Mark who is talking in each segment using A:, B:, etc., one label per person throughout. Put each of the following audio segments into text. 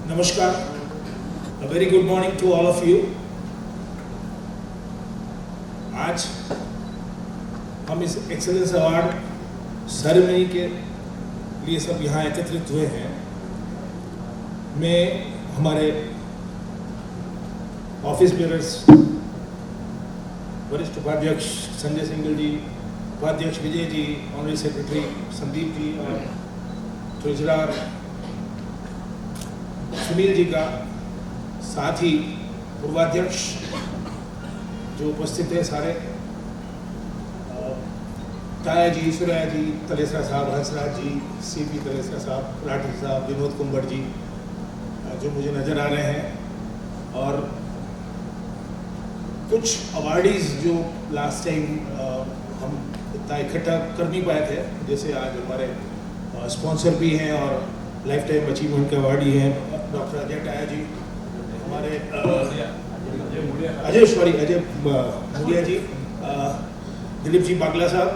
A: Namaskar, a very good morning to all of you. आज हम इस एक्सेलेंस अवार्ड सेरेमनी के लिए सब यहाँ एकत्रित हुए हैं। मैं हमारे ऑफिस बेयरर्स वरिष्ठ उपाध्यक्ष संजय सिंगल जी, उपाध्यक्ष विजय जी, ऑनरेरी सेक्रेटरी संदीप जी और ट्रेजरर सुनील जी का, साथ ही पूर्वाध्यक्ष जो उपस्थित है सारे, ताया जी, सुरैया जी, तलेसरा साहब, हंसराज जी, सीपी तलेसरा साहब, राठी साहब, विनोद कुंबर जी जो मुझे नज़र आ रहे हैं, और कुछ अवार्डीज़ जो लास्ट टाइम हम इतना इकट्ठा कर नहीं पाए थे, जैसे आज हमारे स्पॉन्सर भी हैं और लाइफ टाइम अचीवमेंट के अवार्डी हैं डॉक्टर अजय टाया जी, हमारे अजय मुड़िया जी, दिलीप जी बागला साहब,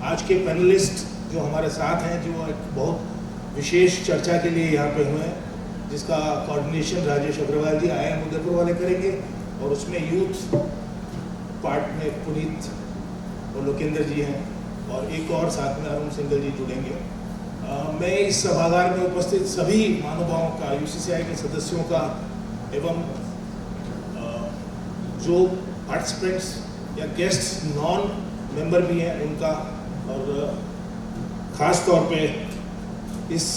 A: आज के पैनलिस्ट जो हमारे साथ हैं, जो एक बहुत विशेष चर्चा के लिए यहाँ पे हुए हैं, जिसका कोऑर्डिनेशन राजेश अग्रवाल जी IIM उदयपुर वाले करेंगे, और उसमें यूथ पार्ट में पुनीत और लोकेंद्र जी हैं, और एक और साथ में अरुण सिंगल जी जुड़ेंगे। मैं इस सभागार में उपस्थित सभी महानुभावों का, UCCI के सदस्यों का, एवं जो पार्टिसिपेंट्स या गेस्ट नॉन मेंबर भी हैं उनका, और ख़ास तौर पे इस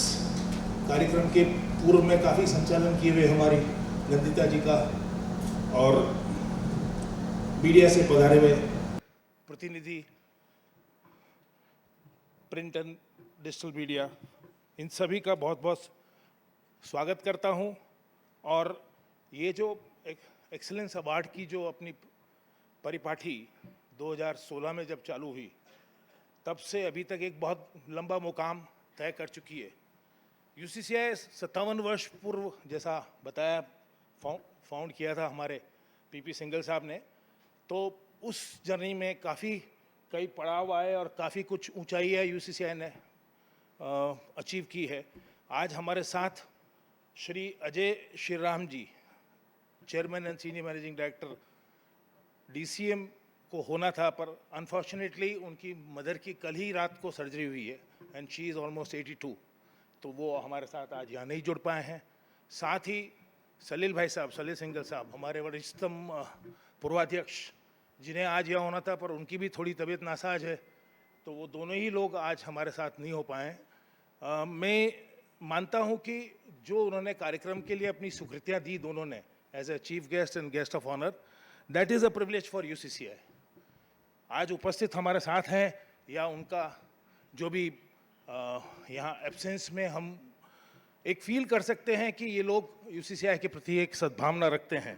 A: कार्यक्रम के पूर्व में काफ़ी संचालन किए हुए हमारी नंदिता जी का, और मीडिया से पधारे हुए प्रतिनिधि, प्रिंट एंड डिजिटल मीडिया, इन सभी का बहुत बहुत स्वागत करता हूं। और ये जो एक्सीलेंस अवार्ड की जो अपनी परिपाठी 2016 में जब चालू हुई, तब से अभी तक एक बहुत लंबा मुकाम तय कर चुकी है। UCCI 57 वर्ष पूर्व, जैसा बताया, फाउंड किया था हमारे PP सिंगल साहब ने, तो उस जर्नी में कई पड़ाव आए और काफ़ी कुछ ऊंचाई UCCI ने अचीव की है। आज हमारे साथ Shri Ajay Shriram ji, chairman and senior managing director, DCM को होना था, पर अनफॉर्चुनेटली उनकी मदर की कल ही रात को सर्जरी हुई है, एंड शी इज़ ऑलमोस्ट 82, तो वो हमारे साथ आज यहाँ नहीं जुड़ पाए हैं। साथ ही सलील भाई साहब, सलील सिंगल साहब, हमारे वरिष्ठतम पूर्वाध्यक्ष, जिन्हें आज यहाँ होना था पर उनकी भी थोड़ी तबीयत नासाज है, तो वो दोनों ही लोग आज हमारे साथ नहीं हो पाए। मैं मानता हूँ कि जो उन्होंने कार्यक्रम के लिए अपनी स्वीकृतियाँ दी दोनों ने, as a chief guest and guest of honour, that is a privilege for UCCI। आज उपस्थित हमारे साथ हैं, या उनका जो भी यहाँ एब्सेंस में हम एक फील कर सकते हैं कि ये लोग UCCI के प्रति एक सद्भावना रखते हैं।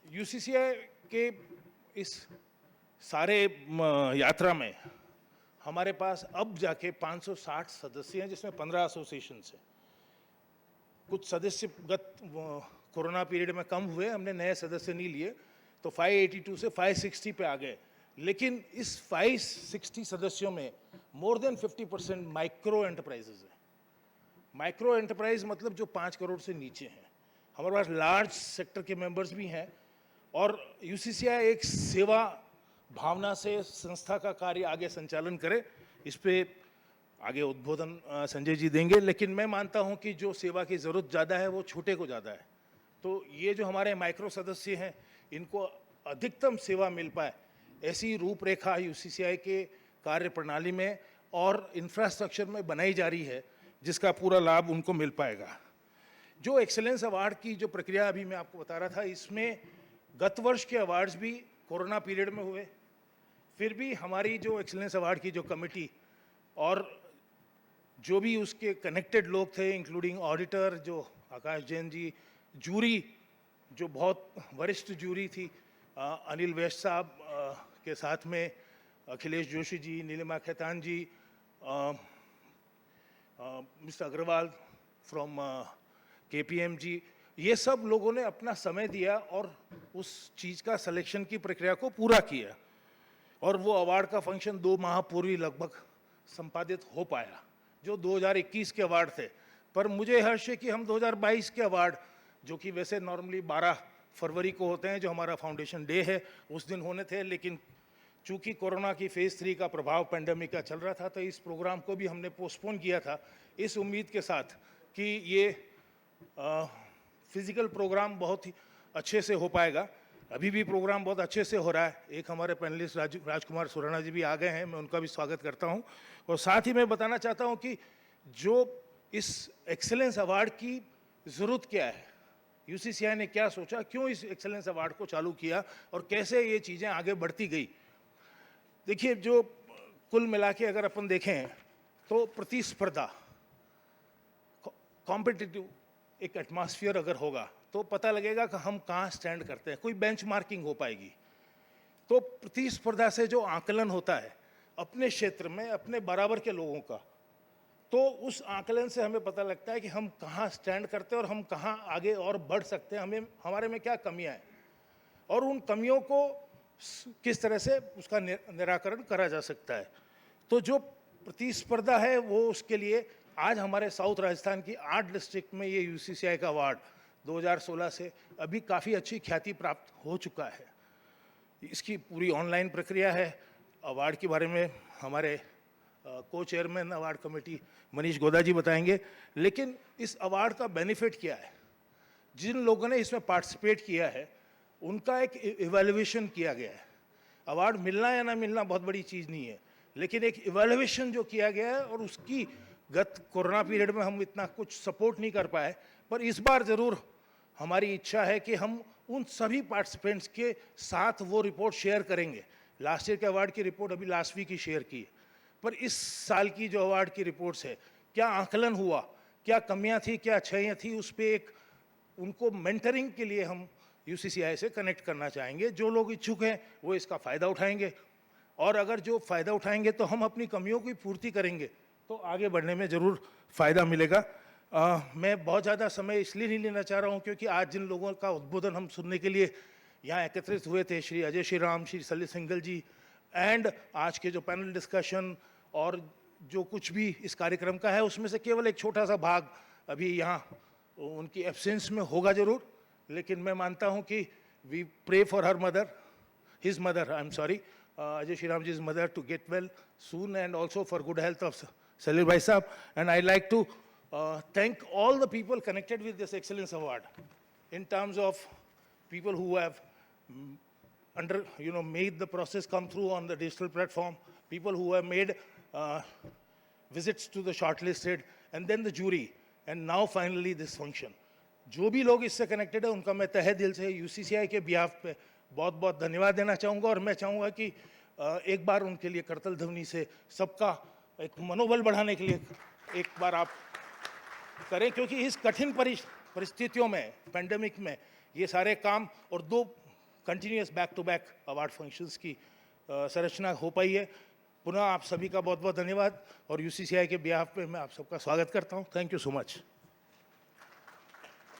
A: UCCI के इस सारे यात्रा में हमारे पास अब जाके 560 सदस्य हैं, जिसमें 15 एसोसिएशन है। कुछ सदस्यगत कोरोना पीरियड में कम हुए, हमने नए सदस्य नहीं लिए, तो 582 से 560 पे आ गए। लेकिन इस 560 सदस्यों में मोर देन 50% माइक्रो एंटरप्राइजेज है। माइक्रो एंटरप्राइज मतलब जो 5 करोड़ से नीचे हैं। हमारे पास लार्ज सेक्टर के मेंबर्स भी हैं, और UCCI एक सेवा भावना से संस्था का कार्य आगे संचालन करे, इस पे आगे उद्बोधन संजय जी देंगे। लेकिन मैं मानता हूं कि जो सेवा की ज़रूरत ज़्यादा है वो छोटे को ज़्यादा है, तो ये जो हमारे माइक्रो सदस्य हैं, इनको अधिकतम सेवा मिल पाए, ऐसी रूपरेखा UCCI के कार्य प्रणाली में और इंफ्रास्ट्रक्चर में बनाई जा रही है, जिसका पूरा लाभ उनको मिल पाएगा। जो एक्सेलेंस अवार्ड की जो प्रक्रिया अभी मैं आपको बता रहा था, इसमें गत वर्ष के अवार्ड्स भी कोरोना पीरियड में हुए, फिर भी हमारी जो एक्सेलेंस अवार्ड की जो कमेटी और जो भी उसके कनेक्टेड लोग थे, इंक्लूडिंग ऑडिटर जो आकाश जैन जी, जूरी जो बहुत वरिष्ठ जूरी थी, अनिल वैश्य साहब के साथ में अखिलेश जोशी जी, नीलिमा खेतान जी, मिस्टर अग्रवाल फ्रॉम KPM जी, ये सब लोगों ने अपना समय दिया और उस चीज़ का सिलेक्शन की प्रक्रिया को पूरा किया, और वो अवार्ड का फंक्शन 2 माह पूर्व लगभग संपादित हो पाया। जो 2021 के अवार्ड थे, पर मुझे हर्ष है कि हम 2022 के अवार्ड, जो कि वैसे नॉर्मली 12 फरवरी को होते हैं, जो हमारा फाउंडेशन डे है, उस दिन होने थे, लेकिन चूंकि कोरोना की फेज़ 3 का प्रभाव पेंडेमिक का चल रहा था, तो इस प्रोग्राम को भी हमने पोस्टपोन किया था, इस उम्मीद के साथ कि ये फिज़िकल प्रोग्राम बहुत ही अच्छे से हो पाएगा। अभी भी प्रोग्राम बहुत अच्छे से हो रहा है। एक हमारे पैनलिस्ट राजकुमार सुराना जी भी आ गए हैं, मैं उनका भी स्वागत करता हूं। और साथ ही मैं बताना चाहता हूं कि जो इस एक्सेलेंस अवार्ड की ज़रूरत क्या है, यूसीसीआई ने क्या सोचा, क्यों इस एक्सेलेंस अवार्ड को चालू किया और कैसे ये चीज़ें आगे बढ़ती गई। देखिए, जो कुल मिला के अगर अपन देखें तो प्रतिस्पर्धा, कॉम्पिटिटिव एक एटमॉस्फेयर अगर होगा तो पता लगेगा कि हम कहाँ स्टैंड करते हैं, कोई बेंचमार्किंग हो पाएगी। तो प्रतिस्पर्धा से जो आकलन होता है अपने क्षेत्र में अपने बराबर के लोगों का, तो उस आकलन से हमें पता लगता है कि हम कहाँ स्टैंड करते हैं और हम कहाँ आगे और बढ़ सकते हैं, हमें हमारे में क्या कमियां हैं और उन कमियों को किस तरह से उसका निराकरण करा जा सकता है। तो जो प्रतिस्पर्धा है वो उसके लिए आज हमारे साउथ राजस्थान की 8 डिस्ट्रिक्ट में ये यूसीसीआई का अवार्ड 2016 से अभी काफ़ी अच्छी ख्याति प्राप्त हो चुका है। इसकी पूरी ऑनलाइन प्रक्रिया है। अवार्ड के बारे में हमारे को चेयरमैन अवार्ड कमेटी मनीष गोदा जी बताएंगे, लेकिन इस अवार्ड का बेनिफिट क्या है। जिन लोगों ने इसमें पार्टिसिपेट किया है उनका एक इवैल्यूएशन किया गया है। अवार्ड मिलना या ना मिलना बहुत बड़ी चीज़ नहीं है, लेकिन एक इवैल्यूएशन जो किया गया है, और उसकी गत कोरोना पीरियड में हम इतना कुछ सपोर्ट नहीं कर पाए, पर इस बार ज़रूर हमारी इच्छा है कि हम उन सभी पार्टिसिपेंट्स के साथ वो रिपोर्ट शेयर करेंगे। लास्ट ईयर के अवार्ड की रिपोर्ट अभी लास्ट वीक ही शेयर की है, पर इस साल की जो अवार्ड की रिपोर्ट्स है, क्या आकलन हुआ, क्या कमियां थी, क्या अच्छाइयाँ थी, उस पर एक उनको मेंटरिंग के लिए हम यूसीसीआई से कनेक्ट करना चाहेंगे। जो लोग इच्छुक हैं वो इसका फ़ायदा उठाएंगे, और अगर जो फ़ायदा उठाएंगे तो हम अपनी कमियों की पूर्ति करेंगे, तो आगे बढ़ने में ज़रूर फ़ायदा मिलेगा। मैं बहुत ज़्यादा समय इसलिए नहीं लेना चाह रहा हूँ क्योंकि आज जिन लोगों का उद्बोधन हम सुनने के लिए यहाँ एकत्रित हुए थे, श्री अजय श्री राम, श्री सलिल सिंघल जी, एंड आज के जो पैनल डिस्कशन और जो कुछ भी इस कार्यक्रम का है, उसमें से केवल एक छोटा सा भाग अभी यहाँ उनकी एब्सेंस में होगा ज़रूर, लेकिन मैं मानता हूँ कि we pray for her mother, his mother, I am sorry, Ajay Shri Ramji's mother, to get well soon, and also for good health of Salil Bhai Sahab. And I'd like to thank all the people connected with this Excellence Award, in terms of people who have made the process come through on the digital platform, people who have made visits to the shortlisted, and then the jury, and now finally this function. जो भी लोग इससे connected है उनका मैं तहे दिल से यूसीसीआई के बिहाफ पे बहुत बहुत धन्यवाद देना चाहूँगा, और मैं चाहूँगा कि एक बार उनके लिए करतल ध्वनि से सबका एक मनोबल बढ़ाने के लिए एक बार आप करें, क्योंकि इस कठिन परिस्थितियों में, पेंडेमिक में, ये सारे काम और 2 continuous back to back award functions की संरचना हो पाई है। पुनः आप सभी का बहुत बहुत धन्यवाद, और यूसीसीआई के बिहाफ पे मैं आप सबका स्वागत करता हूँ। Thank you so much.